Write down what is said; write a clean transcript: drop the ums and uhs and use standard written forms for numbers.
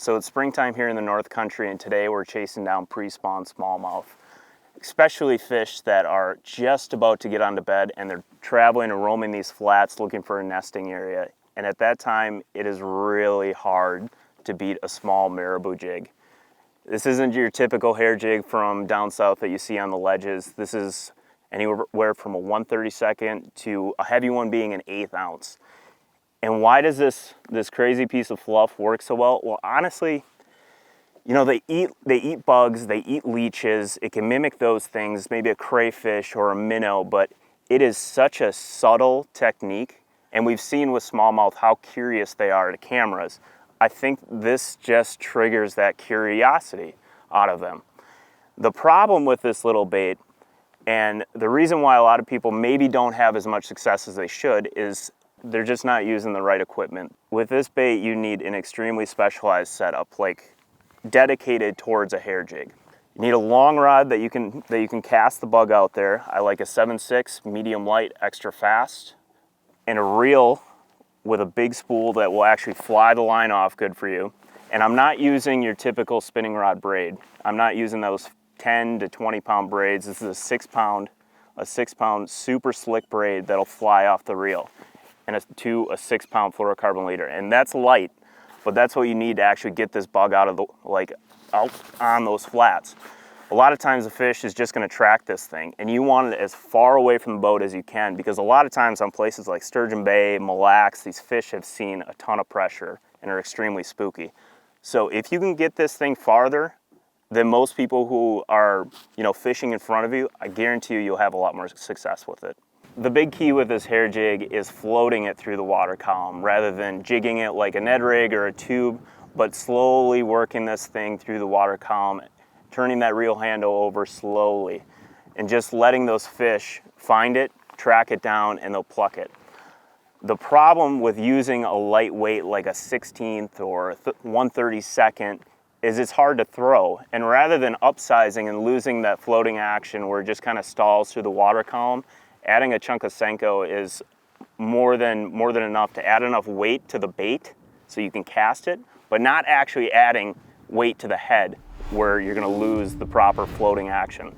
So it's springtime here in the North Country, and today we're chasing down pre-spawn smallmouth, especially fish that are just about to get onto bed and they're traveling and roaming these flats looking for a nesting area. And at that time, it is really hard to beat a small maribou jig. This isn't your typical hair jig from down south that you see on the ledges. This is anywhere from a 1/32 to a heavy one being an 1/8 ounce. And why does this crazy piece of fluff work so well? Well, honestly, you know, they eat bugs, they eat leeches. It can mimic those things, maybe a crayfish or a minnow, but it is such a subtle technique. And we've seen with smallmouth how curious they are to cameras. I think this just triggers that curiosity out of them. The problem with this little bait, and the reason why a lot of people maybe don't have as much success as they should, is they're just not using the right equipment. With this bait, you need an extremely specialized setup, like dedicated towards a hair jig. You need a long rod that you can cast the bug out there. I like a 7/6 medium light, extra fast, and a reel with a big spool that will actually fly the line off, good for you. And I'm not using your typical spinning rod braid. I'm not using those 10 to 20 pound braids. This is a 6 pound super slick braid that'll fly off the reel, and a 6 pound fluorocarbon leader. And that's light, but that's what you need to actually get this bug out on those flats. A lot of times the fish is just gonna track this thing, and you want it as far away from the boat as you can, because a lot of times on places like Sturgeon Bay, Mille Lacs, these fish have seen a ton of pressure and are extremely spooky. So if you can get this thing farther than most people who are, you know, fishing in front of you, I guarantee you'll have a lot more success with it. The big key with this hair jig is floating it through the water column rather than jigging it like a Ned rig or a tube, but slowly working this thing through the water column, turning that reel handle over slowly, and just letting those fish find it, track it down, and they'll pluck it. The problem with using a lightweight like a 16th or 1/32 is it's hard to throw. And rather than upsizing and losing that floating action where it just kind of stalls through the water column, adding a chunk of Senko is more than enough to add enough weight to the bait so you can cast it, but not actually adding weight to the head where you're gonna lose the proper floating action.